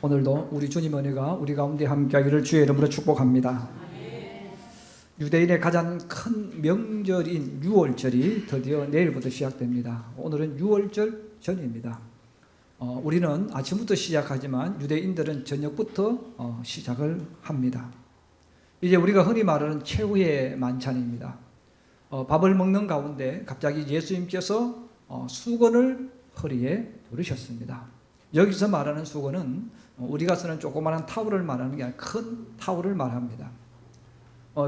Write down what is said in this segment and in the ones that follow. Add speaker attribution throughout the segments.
Speaker 1: 오늘도 우리 주님 은혜가 우리 가운데 함께하기를 주의 이름으로 축복합니다. 유대인의 가장 큰 명절인 유월절이 드디어 내일부터 시작됩니다. 오늘은 유월절 전입니다. 우리는 아침부터 시작하지만 유대인들은 저녁부터 시작을 합니다. 이제 우리가 흔히 말하는 최후의 만찬입니다. 밥을 먹는 가운데 갑자기 예수님께서 수건을 허리에 두르셨습니다. 여기서 말하는 수건은 우리가 쓰는 조그마한 타월을 말하는 게 아니라 큰 타월을 말합니다.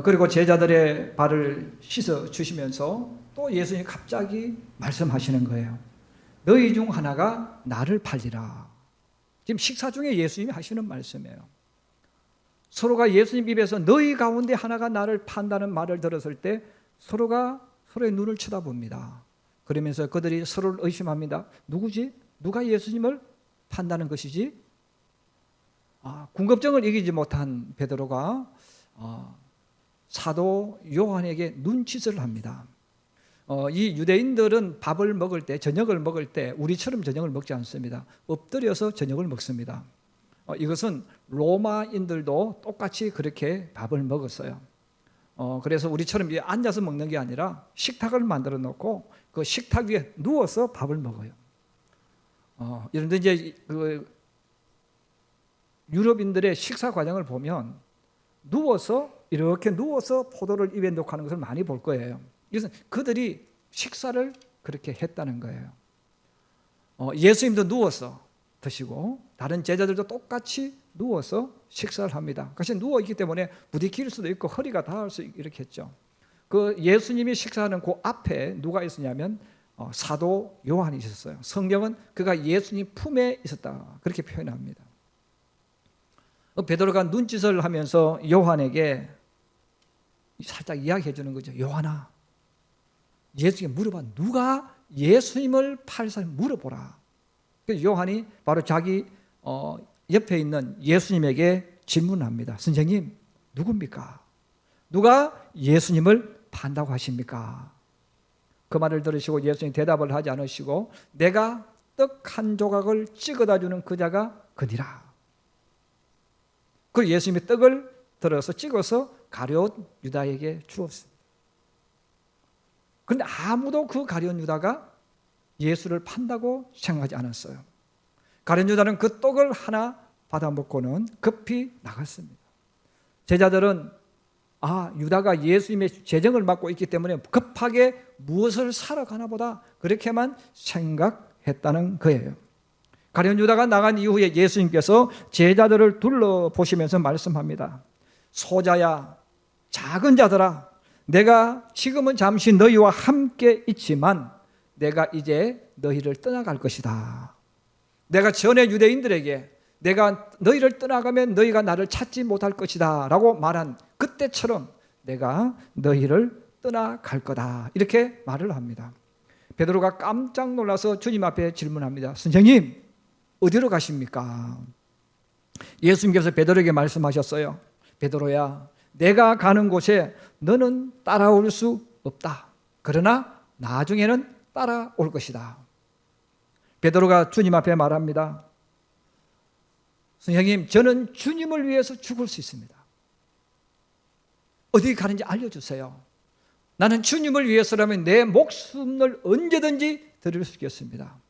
Speaker 1: 그리고 제자들의 발을 씻어 주시면서 또 예수님이 갑자기 말씀하시는 거예요. 너희 중 하나가 나를 팔리라. 지금 식사 중에 예수님이 하시는 말씀이에요. 서로가 예수님 입에서 너희 가운데 하나가 나를 판다는 말을 들었을 때 서로가 서로의 눈을 쳐다봅니다. 그러면서 그들이 서로를 의심합니다. 누구지? 누가 예수님을 판다는 것이지? 궁금증을 이기지 못한 베드로가 사도 요한에게 눈짓을 합니다. 이 유대인들은 밥을 먹을 때, 저녁을 먹을 때 우리처럼 저녁을 먹지 않습니다. 엎드려서 저녁을 먹습니다. 이것은 로마인들도 똑같이 그렇게 밥을 먹었어요. 그래서 우리처럼 앉아서 먹는 게 아니라 식탁을 만들어 놓고 그 식탁 위에 누워서 밥을 먹어요. 여러분들 이제 유럽인들의 식사 과정을 보면 이렇게 누워서 포도를 입에 넣고 하는 것을 많이 볼 거예요. 이것은 그들이 식사를 그렇게 했다는 거예요. 예수님도 누워서 드시고 다른 제자들도 똑같이 누워서 식사를 합니다. 그것이 누워 있기 때문에 부딪힐 수도 있고 허리가 닿을 수 이렇게 했죠. 그 예수님이 식사하는 그 앞에 누가 있었냐면 사도 요한이 있었어요. 성경은 그가 예수님 품에 있었다 그렇게 표현합니다. 베드로가 눈짓을 하면서 요한에게 살짝 이야기해 주는 거죠. 요한아, 예수님께 물어봐. 누가 예수님을 팔 사람 물어보라. 그래서 요한이 바로 자기 옆에 있는 예수님에게 질문합니다. 선생님, 누굽니까? 누가 예수님을 판다고 하십니까? 그 말을 들으시고 예수님 대답을 하지 않으시고 내가 떡 한 조각을 찍어다 주는 그 자가 그니라. 그 예수님이 떡을 들어서 찍어서 가룟 유다에게 주었습니다. 그런데 아무도 그 가룟 유다가 예수를 판다고 생각하지 않았어요. 가룟 유다는 그 떡을 하나 받아 먹고는 급히 나갔습니다. 제자들은 유다가 예수님의 재정을 맡고 있기 때문에 급하게 무엇을 사러 가나 보다 그렇게만 생각했다는 거예요. 가룟 유다가 나간 이후에 예수님께서 제자들을 둘러보시면서 말씀합니다. 소자야, 작은 자들아, 내가 지금은 잠시 너희와 함께 있지만 내가 이제 너희를 떠나갈 것이다. 내가 전에 유대인들에게 내가 너희를 떠나가면 너희가 나를 찾지 못할 것이다 라고 말한 그때처럼 내가 너희를 떠나갈 거다 이렇게 말을 합니다. 베드로가 깜짝 놀라서 주님 앞에 질문합니다. 선생님, 어디로 가십니까? 예수님께서 베드로에게 말씀하셨어요. 베드로야, 내가 가는 곳에 너는 따라올 수 없다. 그러나 나중에는 따라올 것이다. 베드로가 주님 앞에 말합니다. 선생님, 저는 주님을 위해서 죽을 수 있습니다. 어디 가는지 알려주세요. 나는 주님을 위해서라면 내 목숨을 언제든지 드릴 수 있겠습니다.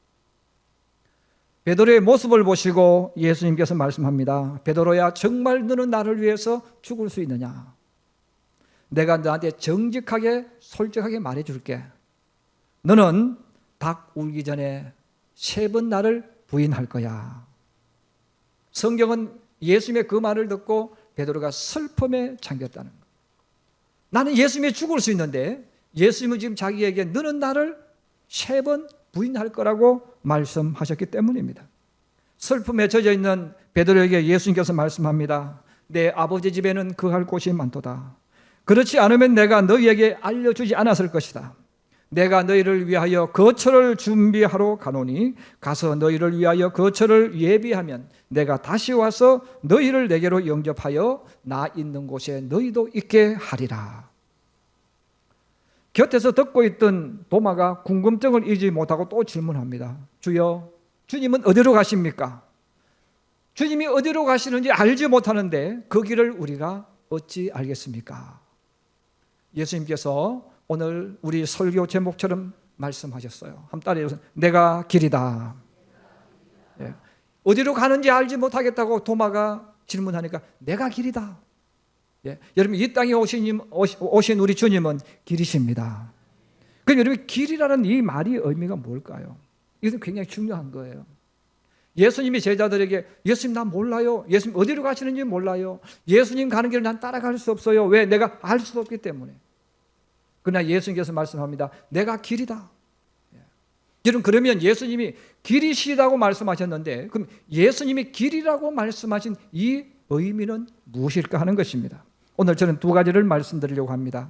Speaker 1: 베드로의 모습을 보시고 예수님께서 말씀합니다. 베드로야, 정말 너는 나를 위해서 죽을 수 있느냐? 내가 너한테 정직하게 솔직하게 말해줄게. 너는 닭 울기 전에 3번 나를 부인할 거야. 성경은 예수님의 그 말을 듣고 베드로가 슬픔에 잠겼다는 거예요. 나는 예수님이 죽을 수 있는데 예수님은 지금 자기에게 너는 나를 3번 부인할 거라고 말씀하셨기 때문입니다. 슬픔에 젖어 있는 베드로에게 예수님께서 말씀합니다. 내 아버지 집에는 거할 곳이 많도다. 그렇지 않으면 내가 너희에게 알려주지 않았을 것이다. 내가 너희를 위하여 거처를 준비하러 가노니 가서 너희를 위하여 거처를 예비하면 내가 다시 와서 너희를 내게로 영접하여 나 있는 곳에 너희도 있게 하리라. 곁에서 듣고 있던 도마가 궁금증을 잊지 못하고 또 질문합니다. 주여, 주님은 어디로 가십니까? 주님이 어디로 가시는지 알지 못하는데 그 길을 우리가 어찌 알겠습니까? 예수님께서 오늘 우리 설교 제목처럼 말씀하셨어요. 한번 따라해보세요. 내가 길이다. 예. 어디로 가는지 알지 못하겠다고 도마가 질문하니까 내가 길이다. 예. 여러분, 이 땅에 오신 우리 주님은 길이십니다. 그럼 여러분, 길이라는 이 말이 의미가 뭘까요? 이것은 굉장히 중요한 거예요. 예수님이 제자들에게 예수님 나 몰라요. 예수님 어디로 가시는지 몰라요. 예수님 가는 길을 난 따라갈 수 없어요. 왜? 내가 알 수도 없기 때문에. 그러나 예수님께서 말씀합니다. 내가 길이다. 여러분, 그러면 예수님이 길이시라고 말씀하셨는데 그럼 예수님이 길이라고 말씀하신 이 의미는 무엇일까 하는 것입니다. 오늘 저는 두 가지를 말씀드리려고 합니다.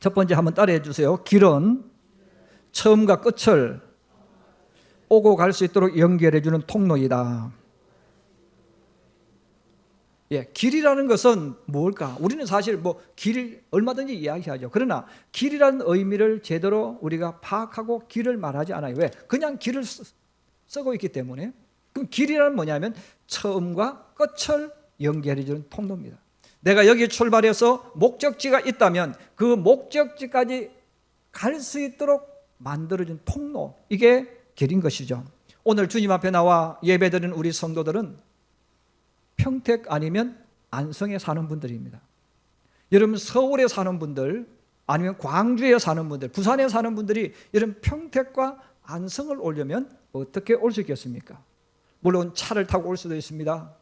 Speaker 1: 첫 번째 한번 따라해 주세요. 길은 처음과 끝을 오고 갈 수 있도록 연결해 주는 통로이다. 예, 길이라는 것은 뭘까? 우리는 사실 길 얼마든지 이야기하죠. 그러나 길이라는 의미를 제대로 우리가 파악하고 길을 말하지 않아요. 왜? 그냥 길을 쓰고 있기 때문에. 그럼 길이라는 뭐냐면 처음과 끝을 연결해 주는 통로입니다. 내가 여기 출발해서 목적지가 있다면 그 목적지까지 갈 수 있도록 만들어진 통로, 이게 길인 것이죠. 오늘 주님 앞에 나와 예배드리는 우리 성도들은 평택 아니면 안성에 사는 분들입니다. 여러분, 서울에 사는 분들 아니면 광주에 사는 분들, 부산에 사는 분들이 여러분 평택과 안성을 오려면 어떻게 올 수 있겠습니까? 물론 차를 타고 올 수도 있습니다.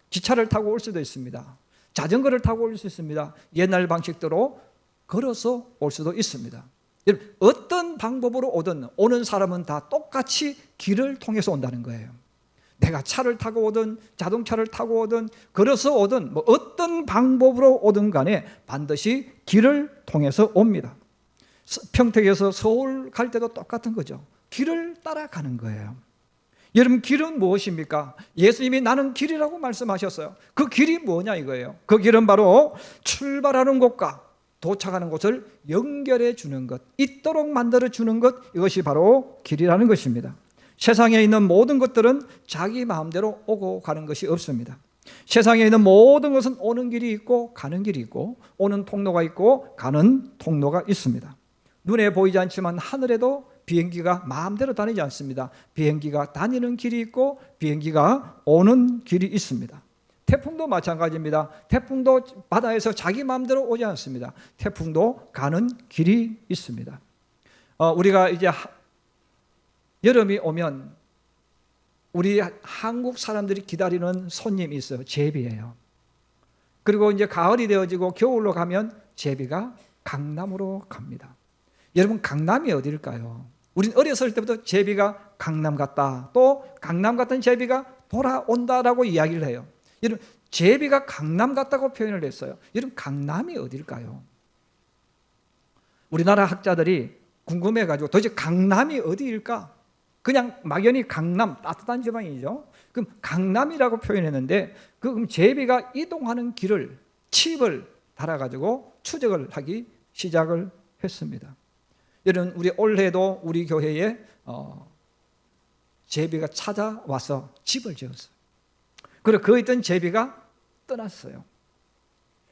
Speaker 1: 기차를 타고 올 수도 있습니다. 자전거를 타고 올 수 있습니다. 옛날 방식대로 걸어서 올 수도 있습니다. 여러분, 어떤 방법으로 오든 오는 사람은 다 똑같이 길을 통해서 온다는 거예요. 내가 차를 타고 오든 자동차를 타고 오든 걸어서 오든 어떤 방법으로 오든 간에 반드시 길을 통해서 옵니다. 평택에서 서울 갈 때도 똑같은 거죠. 길을 따라가는 거예요. 여러분, 길은 무엇입니까? 예수님이 나는 길이라고 말씀하셨어요. 그 길이 뭐냐 이거예요. 그 길은 바로 출발하는 곳과 도착하는 곳을 연결해 주는 것, 있도록 만들어 주는 것, 이것이 바로 길이라는 것입니다. 세상에 있는 모든 것들은 자기 마음대로 오고 가는 것이 없습니다. 세상에 있는 모든 것은 오는 길이 있고 가는 길이 있고 오는 통로가 있고 가는 통로가 있습니다. 눈에 보이지 않지만 하늘에도 비행기가 마음대로 다니지 않습니다. 비행기가 다니는 길이 있고 비행기가 오는 길이 있습니다. 태풍도 마찬가지입니다. 태풍도 바다에서 자기 마음대로 오지 않습니다. 태풍도 가는 길이 있습니다. 우리가 이제 여름이 오면 우리 한국 사람들이 기다리는 손님이 있어요. 제비예요. 그리고 이제 가을이 되어지고 겨울로 가면 제비가 강남으로 갑니다. 여러분, 강남이 어디일까요? 우린 어렸을 때부터 제비가 강남 갔다, 또 강남 갔던 제비가 돌아온다라고 이야기를 해요. 여러분, 제비가 강남 갔다고 표현을 했어요. 여러분, 강남이 어디일까요? 우리나라 학자들이 궁금해가지고 도대체 강남이 어디일까? 그냥 막연히 강남, 따뜻한 지방이죠. 그럼 강남이라고 표현했는데 그럼 제비가 이동하는 길을, 칩을 달아가지고 추적을 하기 시작을 했습니다. 여러분, 우리 올해도 우리 교회에 제비가 찾아와서 집을 지었어요. 그리고 그 있던 제비가 떠났어요.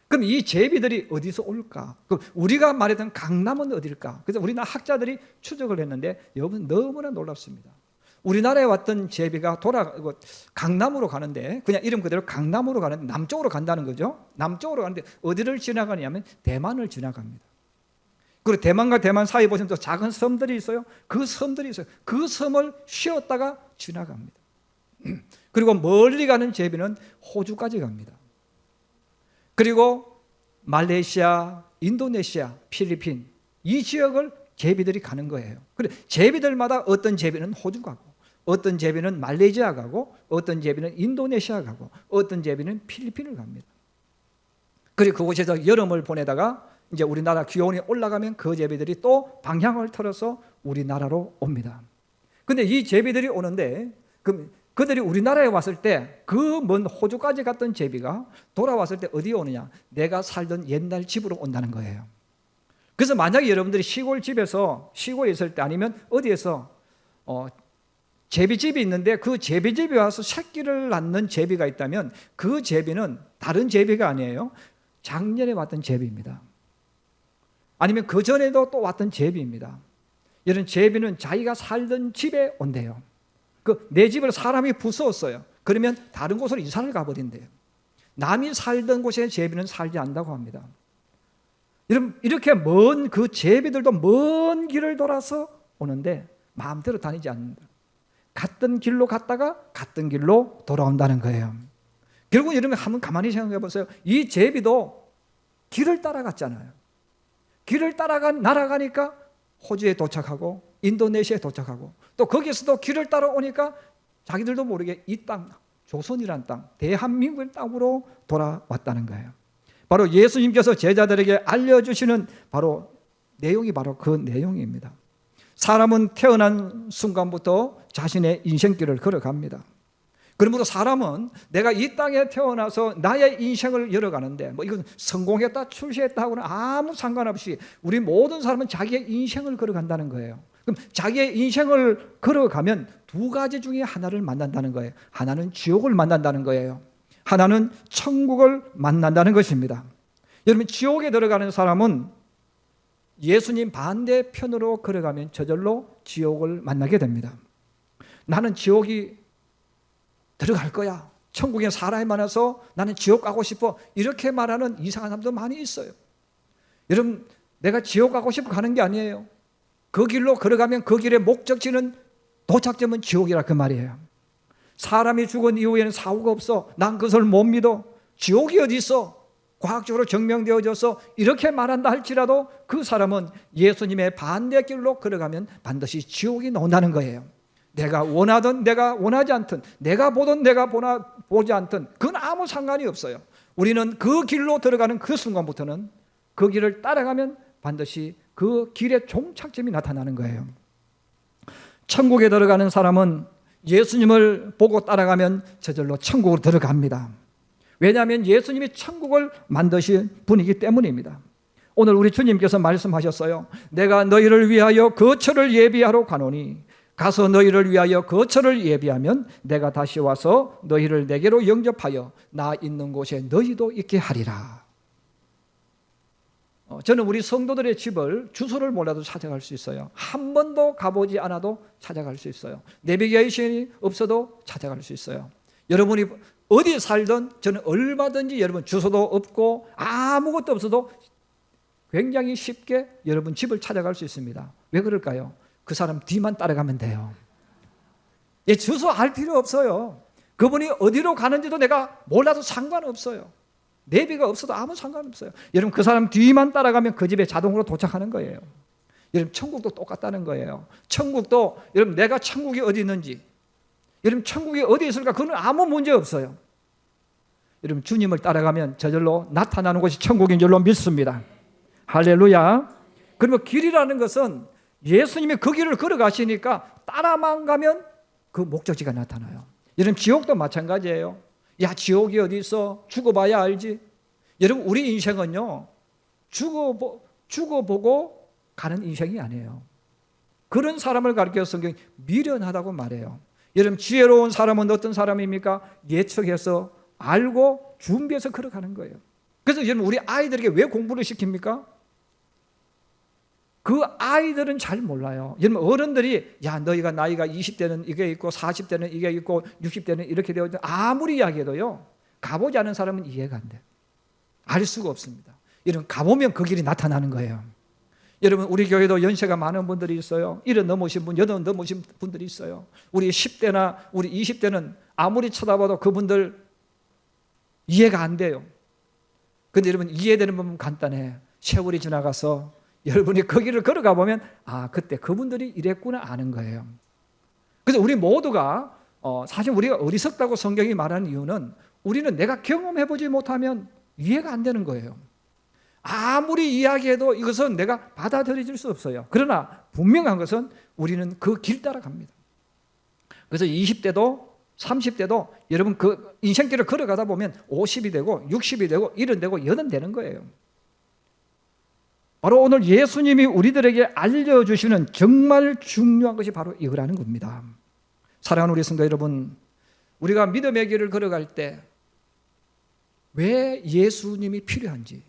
Speaker 1: 그럼 이 제비들이 어디서 올까? 그럼 우리가 말했던 강남은 어딜까? 그래서 우리나라 학자들이 추적을 했는데 여러분, 너무나 놀랍습니다. 우리나라에 왔던 제비가 강남으로 가는데, 그냥 이름 그대로 강남으로 가는데 남쪽으로 간다는 거죠. 남쪽으로 가는데 어디를 지나가냐면 대만을 지나갑니다. 그리고 대만과 대만 사이 보시면 또 작은 섬들이 있어요. 그 섬들이 있어요. 그 섬을 쉬었다가 지나갑니다. 그리고 멀리 가는 제비는 호주까지 갑니다. 그리고 말레이시아, 인도네시아, 필리핀, 이 지역을 제비들이 가는 거예요. 그래, 제비들마다 어떤 제비는 호주 가고, 어떤 제비는 말레이시아 가고, 어떤 제비는 인도네시아 가고, 어떤 제비는 필리핀을 갑니다. 그리고 그곳에서 여름을 보내다가 이제 우리나라 기온이 올라가면 그 제비들이 또 방향을 틀어서 우리나라로 옵니다. 근데 이 제비들이 오는데 그들이 우리나라에 왔을 때 그 먼 호주까지 갔던 제비가 돌아왔을 때 어디에 오느냐? 내가 살던 옛날 집으로 온다는 거예요. 그래서 만약에 여러분들이 시골 집에서 시골에 있을 때 아니면 어디에서 제비집이 있는데 그 제비집에 와서 새끼를 낳는 제비가 있다면 그 제비는 다른 제비가 아니에요. 작년에 왔던 제비입니다. 아니면 그 전에도 또 왔던 제비입니다. 이런 제비는 자기가 살던 집에 온대요. 내 집을 사람이 부수었어요. 그러면 다른 곳으로 이사를 가버린대요. 남이 살던 곳에 제비는 살지 않는다고 합니다. 이렇게 먼 그 제비들도 먼 길을 돌아서 오는데 마음대로 다니지 않는다. 갔던 길로 갔다가 갔던 길로 돌아온다는 거예요. 결국 여러분 한번 가만히 생각해 보세요. 이 제비도 길을 따라갔잖아요. 길을 날아가니까 호주에 도착하고 인도네시아에 도착하고 또 거기서도 길을 따라오니까 자기들도 모르게 이 땅, 조선이라는 땅, 대한민국의 땅으로 돌아왔다는 거예요. 바로 예수님께서 제자들에게 알려주시는 내용이 바로 그 내용입니다. 사람은 태어난 순간부터 자신의 인생길을 걸어갑니다. 그러므로 사람은 내가 이 땅에 태어나서 나의 인생을 열어가는데 이건 성공했다 출세했다 하고는 아무 상관없이 우리 모든 사람은 자기의 인생을 걸어간다는 거예요. 그럼 자기의 인생을 걸어가면 두 가지 중에 하나를 만난다는 거예요. 하나는 지옥을 만난다는 거예요. 하나는 천국을 만난다는 것입니다. 여러분 지옥에 들어가는 사람은 예수님 반대편으로 걸어가면 저절로 지옥을 만나게 됩니다. 나는 지옥이 들어갈 거야. 천국에 사람이 많아서 나는 지옥 가고 싶어. 이렇게 말하는 이상한 사람도 많이 있어요. 여러분 내가 지옥 가고 싶어 가는 게 아니에요. 그 길로 걸어가면 그 길의 목적지는 도착점은 지옥이라 그 말이에요. 사람이 죽은 이후에는 사후가 없어. 난 그것을 못 믿어. 지옥이 어디 있어? 과학적으로 증명되어져서 이렇게 말한다 할지라도 그 사람은 예수님의 반대길로 걸어가면 반드시 지옥이 나온다는 거예요. 내가 원하든 내가 원하지 않든 내가 보든 내가 보지 않든 그건 아무 상관이 없어요. 우리는 그 길로 들어가는 그 순간부터는 그 길을 따라가면 반드시 그 길의 종착점이 나타나는 거예요. 천국에 들어가는 사람은 예수님을 보고 따라가면 저절로 천국으로 들어갑니다. 왜냐하면 예수님이 천국을 만드신 분이기 때문입니다. 오늘 우리 주님께서 말씀하셨어요. 내가 너희를 위하여 거처를 예비하러 가노니 가서 너희를 위하여 거처를 예비하면 내가 다시 와서 너희를 내게로 영접하여 나 있는 곳에 너희도 있게 하리라. 저는 우리 성도들의 집을 주소를 몰라도 찾아갈 수 있어요. 한 번도 가보지 않아도 찾아갈 수 있어요. 내비게이션이 없어도 찾아갈 수 있어요. 여러분이 어디 살든 저는 얼마든지 여러분 주소도 없고 아무것도 없어도 굉장히 쉽게 여러분 집을 찾아갈 수 있습니다. 왜 그럴까요? 그 사람 뒤만 따라가면 돼요. 주소 알 필요 없어요. 그분이 어디로 가는지도 내가 몰라도 상관없어요. 내비가 없어도 아무 상관없어요. 여러분 그 사람 뒤만 따라가면 그 집에 자동으로 도착하는 거예요. 여러분 천국도 똑같다는 거예요. 천국도 여러분 내가 천국이 어디 있는지 여러분 천국이 어디 있을까 그건 아무 문제 없어요. 여러분 주님을 따라가면 저절로 나타나는 곳이 천국인 줄로 믿습니다. 할렐루야. 그러면 길이라는 것은 예수님이 그 길을 걸어가시니까 따라만 가면 그 목적지가 나타나요. 여러분 지옥도 마찬가지예요. 야 지옥이 어디 있어? 죽어봐야 알지. 여러분 우리 인생은요 죽어보고 가는 인생이 아니에요. 그런 사람을 가르쳐서 성경이 미련하다고 말해요. 여러분 지혜로운 사람은 어떤 사람입니까? 예측해서 알고 준비해서 걸어가는 거예요. 그래서 여러분 우리 아이들에게 왜 공부를 시킵니까? 그 아이들은 잘 몰라요. 여러분 어른들이 야 너희가 나이가 20대는 이게 있고 40대는 이게 있고 60대는 이렇게 되어 있다 아무리 이야기해도요 가보지 않은 사람은 이해가 안 돼요. 알 수가 없습니다. 여러분 가보면 그 길이 나타나는 거예요. 여러분 우리 교회도 연세가 많은 분들이 있어요. 70 넘으신 분, 80 넘으신 분들이 있어요. 우리 10대나 우리 20대는 아무리 쳐다봐도 그분들 이해가 안 돼요. 근데 여러분 이해되는 부분 간단해. 세월이 지나가서 여러분이 그 길을 걸어가 보면 아 그때 그분들이 이랬구나 아는 거예요. 그래서 우리 모두가 사실 우리가 어리석다고 성경이 말하는 이유는 우리는 내가 경험해보지 못하면 이해가 안 되는 거예요. 아무리 이야기해도 이것은 내가 받아들여질 수 없어요. 그러나 분명한 것은 우리는 그 길 따라갑니다. 그래서 20대도 30대도 여러분 그 인생길을 걸어가다 보면 50이 되고 60이 되고 70 되고 80 되는 거예요. 바로 오늘 예수님이 우리들에게 알려주시는 정말 중요한 것이 바로 이거라는 겁니다. 사랑하는 우리 성도 여러분, 우리가 믿음의 길을 걸어갈 때 왜 예수님이 필요한지,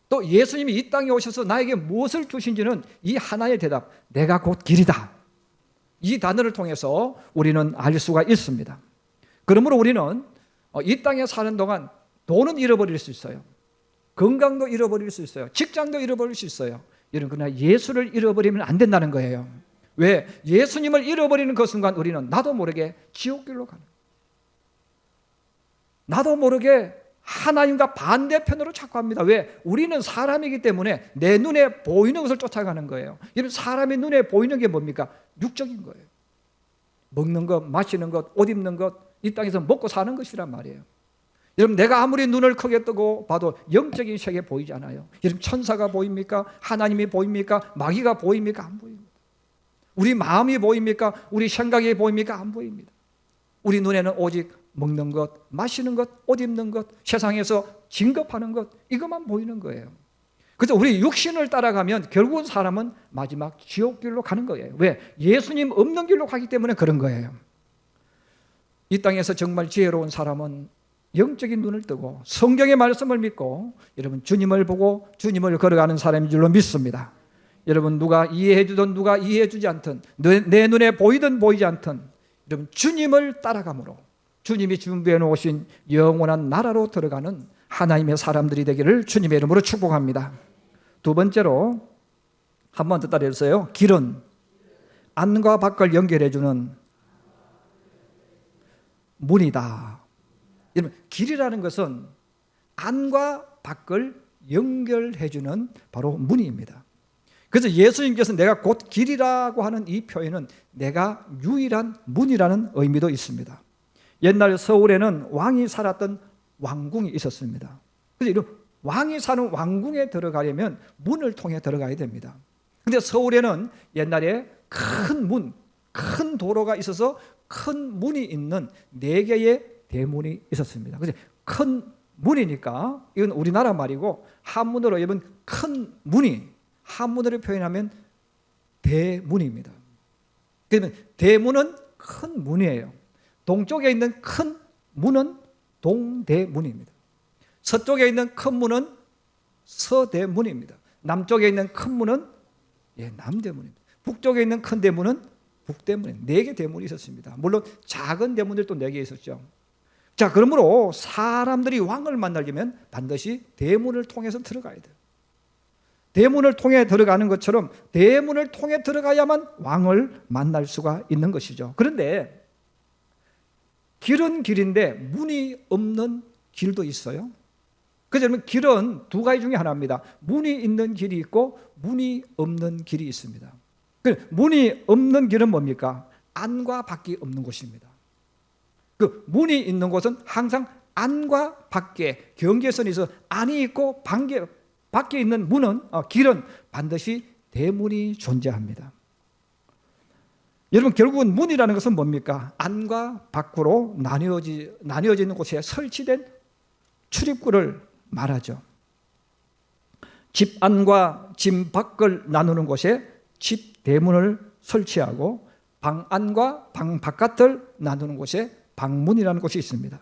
Speaker 1: 또 예수님이 이 땅에 오셔서 나에게 무엇을 주신지는 이 하나의 대답, 내가 곧 길이다, 이 단어를 통해서 우리는 알 수가 있습니다. 그러므로 우리는 이 땅에 사는 동안 돈은 잃어버릴 수 있어요. 건강도 잃어버릴 수 있어요. 직장도 잃어버릴 수 있어요. 그러나 예수를 잃어버리면 안 된다는 거예요. 왜? 예수님을 잃어버리는 그 순간 우리는 나도 모르게 지옥길로 가는 거예요. 나도 모르게 하나님과 반대편으로 자꾸 합니다. 왜? 우리는 사람이기 때문에 내 눈에 보이는 것을 쫓아가는 거예요. 여러분, 사람의 눈에 보이는 게 뭡니까? 육적인 거예요. 먹는 것, 마시는 것, 옷 입는 것, 이 땅에서 먹고 사는 것이란 말이에요. 여러분, 내가 아무리 눈을 크게 뜨고 봐도 영적인 세계 보이지 않아요. 여러분, 천사가 보입니까? 하나님이 보입니까? 마귀가 보입니까? 안 보입니다. 우리 마음이 보입니까? 우리 생각이 보입니까? 안 보입니다. 우리 눈에는 오직 먹는 것, 마시는 것, 옷 입는 것, 세상에서 진급하는 것, 이것만 보이는 거예요. 그래서 우리 육신을 따라가면 결국은 사람은 마지막 지옥길로 가는 거예요. 왜? 예수님 없는 길로 가기 때문에 그런 거예요. 이 땅에서 정말 지혜로운 사람은 영적인 눈을 뜨고 성경의 말씀을 믿고 여러분 주님을 보고 주님을 걸어가는 사람인 줄로 믿습니다. 여러분, 누가 이해해 주든 누가 이해해 주지 않든 내 눈에 보이든 보이지 않든 여러분 주님을 따라감으로 주님이 준비해 놓으신 영원한 나라로 들어가는 하나님의 사람들이 되기를 주님의 이름으로 축복합니다. 두 번째로 한 번 더 따라해주세요. 길은 안과 밖을 연결해 주는 문이다. 여러분, 길이라는 것은 안과 밖을 연결해 주는 바로 문입니다. 그래서 예수님께서 내가 곧 길이라고 하는 이 표현은 내가 유일한 문이라는 의미도 있습니다. 옛날 서울에는 왕이 살았던 왕궁이 있었습니다. 그래서 이런 왕이 사는 왕궁에 들어가려면 문을 통해 들어가야 됩니다. 그런데 서울에는 옛날에 큰 문, 큰 도로가 있어서 큰 문이 있는 4개의 대문이 있었습니다. 그래서 큰 문이니까 이건 우리나라 말이고 한문으로 여러분 큰 문이 한문으로 표현하면 대문입니다. 그러면 대문은 큰 문이에요. 동쪽에 있는 큰 문은 동대문입니다. 서쪽에 있는 큰 문은 서대문입니다. 남쪽에 있는 큰 문은 남대문입니다. 북쪽에 있는 큰 대문은 북대문입니다. 4개 대문이 있었습니다. 물론 작은 대문들도 4개 있었죠. 자, 그러므로 사람들이 왕을 만나려면 반드시 대문을 통해서 들어가야 돼요. 대문을 통해 들어가는 것처럼 대문을 통해 들어가야만 왕을 만날 수가 있는 것이죠. 그런데 길은 길인데 문이 없는 길도 있어요. 그래서 여러분, 길은 2가지 중에 하나입니다. 문이 있는 길이 있고 문이 없는 길이 있습니다. 문이 없는 길은 뭡니까? 안과 밖이 없는 곳입니다. 그 문이 있는 곳은 항상 안과 밖에 경계선이 있어 안이 있고 밖에 있는 문은 길은 반드시 대문이 존재합니다. 여러분, 결국은 문이라는 것은 뭡니까? 안과 밖으로 나뉘어지는 곳에 설치된 출입구를 말하죠. 집 안과 집 밖을 나누는 곳에 집 대문을 설치하고 방 안과 방 바깥을 나누는 곳에 방문이라는 곳이 있습니다.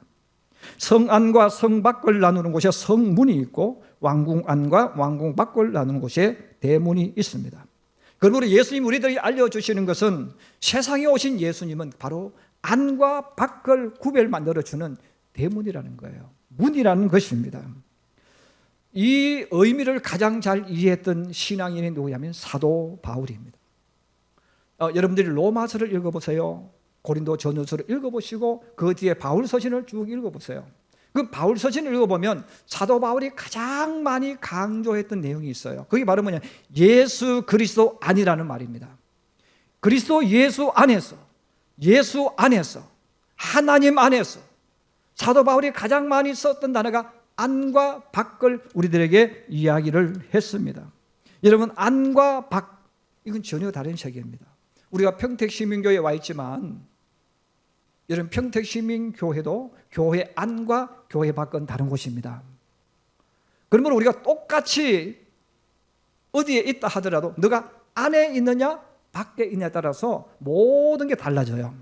Speaker 1: 성 안과 성 밖을 나누는 곳에 성문이 있고 왕궁 안과 왕궁 밖을 나누는 곳에 대문이 있습니다. 그러므로 예수님 우리들이 알려주시는 것은 세상에 오신 예수님은 바로 안과 밖을 구별 만들어주는 대문이라는 거예요. 문이라는 것입니다. 이 의미를 가장 잘 이해했던 신앙인이 누구냐면 사도 바울입니다. 여러분들이 로마서를 읽어보세요. 고린도 전후서를 읽어보시고 그 뒤에 바울 서신을 쭉 읽어보세요. 그 바울 서신을 읽어보면 사도 바울이 가장 많이 강조했던 내용이 있어요. 그게 바로 뭐냐? 예수 그리스도 안이라는 말입니다. 그리스도 예수 안에서 하나님 안에서 사도 바울이 가장 많이 썼던 단어가 안과 밖을 우리들에게 이야기를 했습니다. 여러분, 안과 밖, 이건 전혀 다른 세계입니다. 우리가 평택시민교회에 와 있지만 여러분, 평택시민교회도 교회 안과 교회 밖은 다른 곳입니다. 그러므로 우리가 똑같이 어디에 있다 하더라도 너가 안에 있느냐 밖에 있느냐에 따라서 모든 게 달라져요.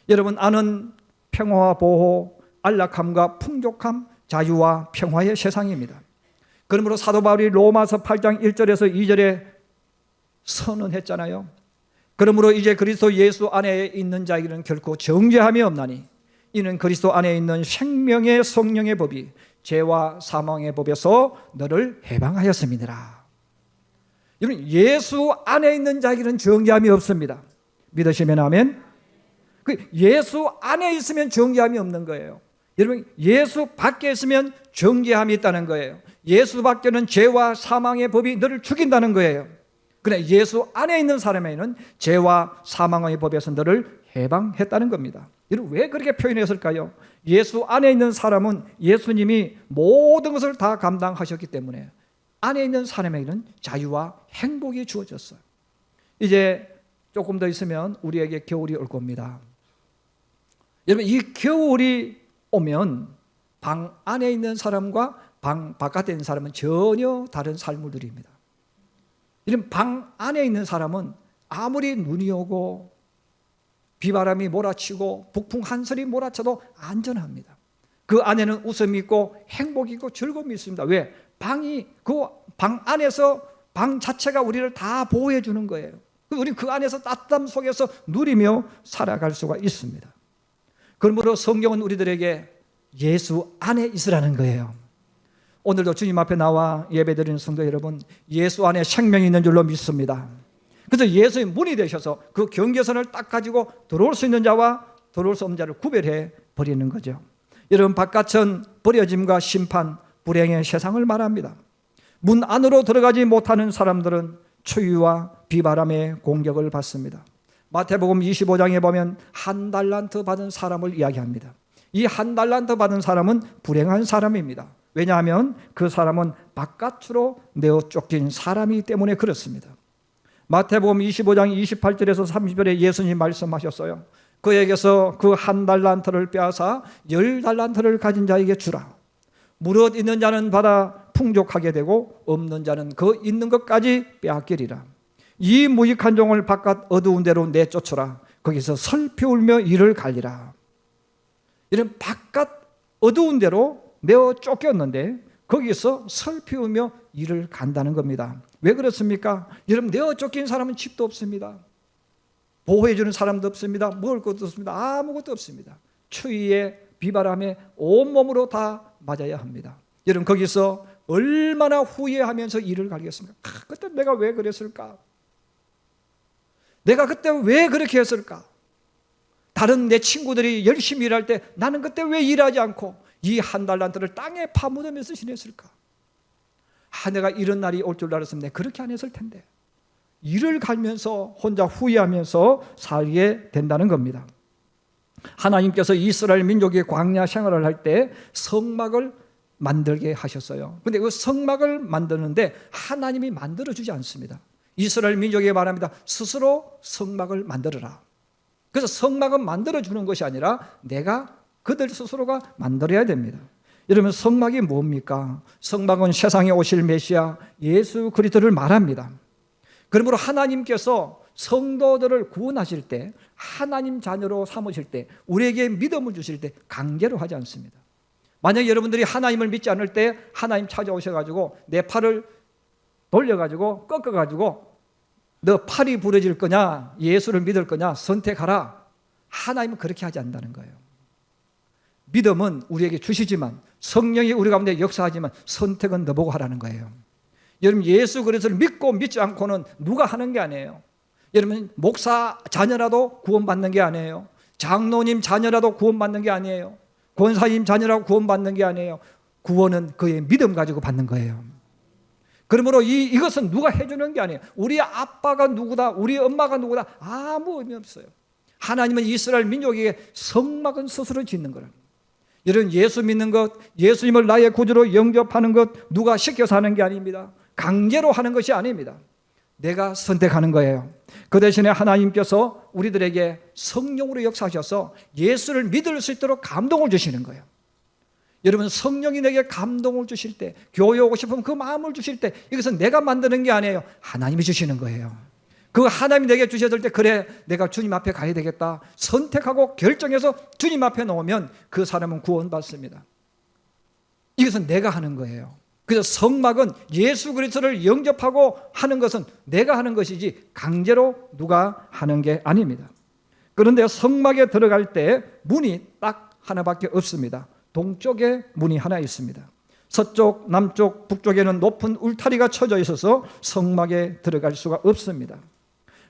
Speaker 1: 여러분, 안은 평화와 보호, 안락함과 풍족함, 자유와 평화의 세상입니다. 그러므로 사도 바울이 로마서 8장 1절에서 2절에 선언했잖아요. 그러므로 이제 그리스도 예수 안에 있는 자에게는 결코 정죄함이 없나니 이는 그리스도 안에 있는 생명의 성령의 법이 죄와 사망의 법에서 너를 해방하였음이니라. 여러분, 예수 안에 있는 자에게는 정죄함이 없습니다. 믿으시면 아멘. 예수 안에 있으면 정죄함이 없는 거예요. 여러분, 예수 밖에 있으면 정죄함이 있다는 거예요. 예수 밖에는 죄와 사망의 법이 너를 죽인다는 거예요. 그러나 예수 안에 있는 사람에게는 죄와 사망의 법에서 너를 해방했다는 겁니다. 여러분, 왜 그렇게 표현했을까요? 예수 안에 있는 사람은 예수님이 모든 것을 다 감당하셨기 때문에 안에 있는 사람에게는 자유와 행복이 주어졌어요. 이제 조금 더 있으면 우리에게 겨울이 올 겁니다. 여러분, 이 겨울이 오면 방 안에 있는 사람과 방 바깥에 있는 사람은 전혀 다른 삶을 누립니다. 이런 방 안에 있는 사람은 아무리 눈이 오고 비바람이 몰아치고 북풍 한설이 몰아쳐도 안전합니다. 그 안에는 웃음이 있고 행복이 있고 즐거움이 있습니다. 왜? 그 방 안에서 방 자체가 우리를 다 보호해 주는 거예요. 우리는 그 안에서 따뜻함 속에서 누리며 살아갈 수가 있습니다. 그러므로 성경은 우리들에게 예수 안에 있으라는 거예요. 오늘도 주님 앞에 나와 예배드리는 성도 여러분, 예수 안에 생명이 있는 줄로 믿습니다. 그래서 예수의 문이 되셔서 그 경계선을 딱 가지고 들어올 수 있는 자와 들어올 수 없는 자를 구별해 버리는 거죠. 여러분, 바깥은 버려짐과 심판, 불행의 세상을 말합니다. 문 안으로 들어가지 못하는 사람들은 추위와 비바람의 공격을 받습니다. 마태복음 25장에 보면 한 달란트 받은 사람을 이야기합니다. 이 한 달란트 받은 사람은 불행한 사람입니다. 왜냐하면 그 사람은 바깥으로 내어 쫓긴 사람이기 때문에 그렇습니다. 마태복음 25장 28절에서 30절에 예수님 말씀하셨어요. 그에게서 그 한 달란트를 빼앗아 10달란트를 가진 자에게 주라. 무릇 있는 자는 받아 풍족하게 되고 없는 자는 그 있는 것까지 빼앗기리라. 이 무익한 종을 바깥 어두운 데로 내쫓으라. 거기서 슬피 울며 이를 갈리라. 이런 바깥 어두운 데로 내어 쫓겼는데 거기서 슬피 울며 이를 간다는 겁니다. 왜 그렇습니까? 여러분, 내어 쫓긴 사람은 집도 없습니다. 보호해 주는 사람도 없습니다. 먹을 것도 없습니다. 아무것도 없습니다. 추위에 비바람에 온몸으로 다 맞아야 합니다. 여러분, 거기서 얼마나 후회하면서 이를 갈겠습니까? 그때 내가 왜 그랬을까? 내가 그때 왜 그렇게 했을까? 다른 내 친구들이 열심히 일할 때 나는 그때 왜 일하지 않고 이 한 달란트를 땅에 파묻으면서 지냈을까? 내가 이런 날이 올 줄 알았으면 내가 그렇게 안 했을 텐데. 이를 갈면서 혼자 후회하면서 살게 된다는 겁니다. 하나님께서 이스라엘 민족이 광야 생활을 할 때 성막을 만들게 하셨어요. 그런데 그 성막을 만드는데 하나님이 만들어주지 않습니다. 이스라엘 민족에게 말합니다. 스스로 성막을 만들어라. 그래서 성막은 만들어주는 것이 아니라 내가 그들 스스로가 만들어야 됩니다. 여러분, 성막이 뭡니까? 성막은 세상에 오실 메시아 예수 그리스도를 말합니다. 그러므로 하나님께서 성도들을 구원하실 때, 하나님 자녀로 삼으실 때, 우리에게 믿음을 주실 때 강제로 하지 않습니다. 만약 여러분들이 하나님을 믿지 않을 때 하나님 찾아오셔가지고 내 팔을 돌려가지고 꺾어가지고 너 팔이 부러질 거냐 예수를 믿을 거냐 선택하라. 하나님은 그렇게 하지 않는다는 거예요. 믿음은 우리에게 주시지만 성령이 우리 가운데 역사하지만 선택은 너보고 하라는 거예요. 여러분, 예수 그리스도를 믿고 믿지 않고는 누가 하는 게 아니에요. 여러분, 목사 자녀라도 구원받는 게 아니에요. 장로님 자녀라도 구원받는 게 아니에요. 권사님 자녀라고 구원받는 게 아니에요. 구원은 그의 믿음 가지고 받는 거예요. 그러므로 이것은 누가 해주는 게 아니에요. 우리 아빠가 누구다, 우리 엄마가 누구다 아무 의미 없어요. 하나님은 이스라엘 민족에게 성막은 스스로 짓는 거라. 여러분, 예수 믿는 것, 예수님을 나의 구주로 영접하는 것 누가 시켜서 하는 게 아닙니다. 강제로 하는 것이 아닙니다. 내가 선택하는 거예요. 그 대신에 하나님께서 우리들에게 성령으로 역사하셔서 예수를 믿을 수 있도록 감동을 주시는 거예요. 여러분, 성령이 내게 감동을 주실 때, 교회 오고 싶으면 그 마음을 주실 때 이것은 내가 만드는 게 아니에요. 하나님이 주시는 거예요. 그 하나님이 내게 주셨을 때 그래 내가 주님 앞에 가야 되겠다 선택하고 결정해서 주님 앞에 놓으면 그 사람은 구원받습니다. 이것은 내가 하는 거예요. 그래서 성막은 예수 그리스도를 영접하고 하는 것은 내가 하는 것이지 강제로 누가 하는 게 아닙니다. 그런데 성막에 들어갈 때 문이 딱 하나밖에 없습니다. 동쪽에 문이 하나 있습니다. 서쪽, 남쪽, 북쪽에는 높은 울타리가 쳐져 있어서 성막에 들어갈 수가 없습니다.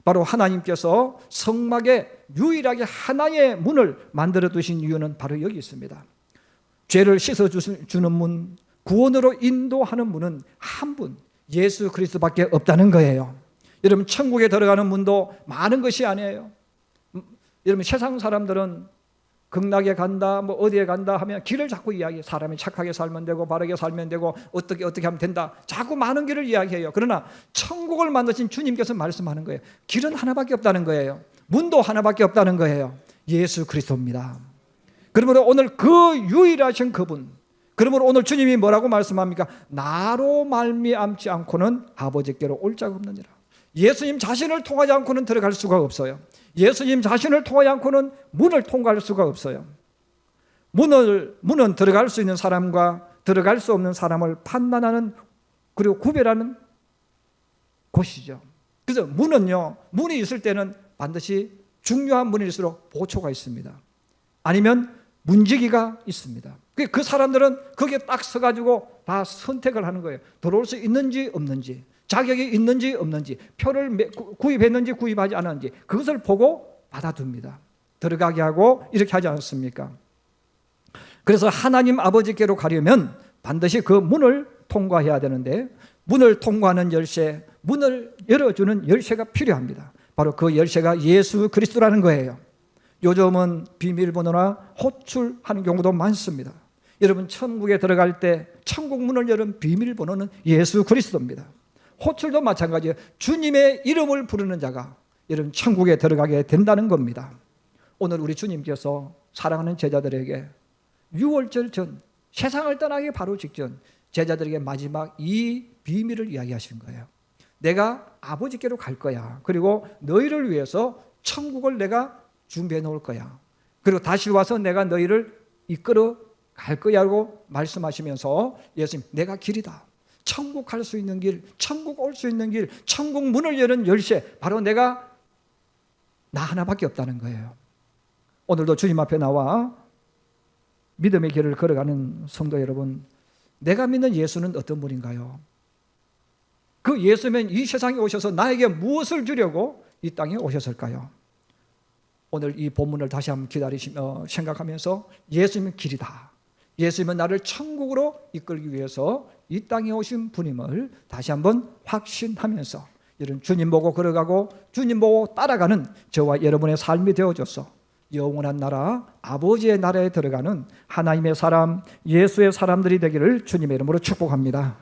Speaker 1: 바로 하나님께서 성막에 유일하게 하나의 문을 만들어 두신 이유는 바로 여기 있습니다. 죄를 씻어주는 문, 구원으로 인도하는 문은 한 분, 예수 그리스도밖에 없다는 거예요. 여러분 천국에 들어가는 문도 많은 것이 아니에요. 여러분 세상 사람들은 극락에 간다, 뭐 어디에 간다 하면 길을 자꾸 이야기해요. 사람이 착하게 살면 되고 바르게 살면 되고 어떻게 하면 된다. 자꾸 많은 길을 이야기해요. 그러나 천국을 만드신 주님께서 말씀하는 거예요. 길은 하나밖에 없다는 거예요. 문도 하나밖에 없다는 거예요. 예수 그리스도입니다. 그러므로 오늘 그 유일하신 그분, 그러므로 오늘 주님이 뭐라고 말씀합니까? 나로 말미암지 않고는 아버지께로 올 자가 없느니라. 예수님 자신을 통하지 않고는 들어갈 수가 없어요. 예수님 자신을 통하지 않고는 문을 통과할 수가 없어요. 문은 들어갈 수 있는 사람과 들어갈 수 없는 사람을 판단하는 그리고 구별하는 곳이죠. 그래서 문이 있을 때는 반드시 중요한 문일수록 보초가 있습니다. 아니면 문지기가 있습니다. 그 사람들은 거기에 딱 서가지고 다 선택을 하는 거예요. 들어올 수 있는지 없는지, 자격이 있는지 없는지, 표를 구입했는지 구입하지 않았는지 그것을 보고 받아둡니다. 들어가게 하고 이렇게 하지 않습니까? 그래서 하나님 아버지께로 가려면 반드시 그 문을 통과해야 되는데 문을 통과하는 열쇠, 문을 열어주는 열쇠가 필요합니다. 바로 그 열쇠가 예수 그리스도라는 거예요. 요즘은 비밀번호나 호출하는 경우도 많습니다. 여러분 천국에 들어갈 때 천국 문을 여는 비밀번호는 예수 그리스도입니다. 호출도 마찬가지예요. 주님의 이름을 부르는 자가 여러분 천국에 들어가게 된다는 겁니다. 오늘 우리 주님께서 사랑하는 제자들에게 유월절 전 세상을 떠나기 바로 직전 제자들에게 마지막 이 비밀을 이야기하신 거예요. 내가 아버지께로 갈 거야. 그리고 너희를 위해서 천국을 내가 준비해 놓을 거야. 그리고 다시 와서 내가 너희를 이끌어 갈 거야라고 말씀하시면서 예수님 내가 길이다. 천국 갈 수 있는 길, 천국 올 수 있는 길, 천국 문을 여는 열쇠 바로 나 하나밖에 없다는 거예요. 오늘도 주님 앞에 나와 믿음의 길을 걸어가는 성도 여러분, 내가 믿는 예수는 어떤 분인가요? 그 예수면 이 세상에 오셔서 나에게 무엇을 주려고 이 땅에 오셨을까요? 오늘 이 본문을 다시 한번 생각하면서 예수님은 길이다. 예수님은 나를 천국으로 이끌기 위해서 이 땅에 오신 분임을 다시 한번 확신하면서 이런 주님 보고 걸어가고 주님 보고 따라가는 저와 여러분의 삶이 되어줘서 영원한 나라 아버지의 나라에 들어가는 하나님의 사람 예수의 사람들이 되기를 주님의 이름으로 축복합니다.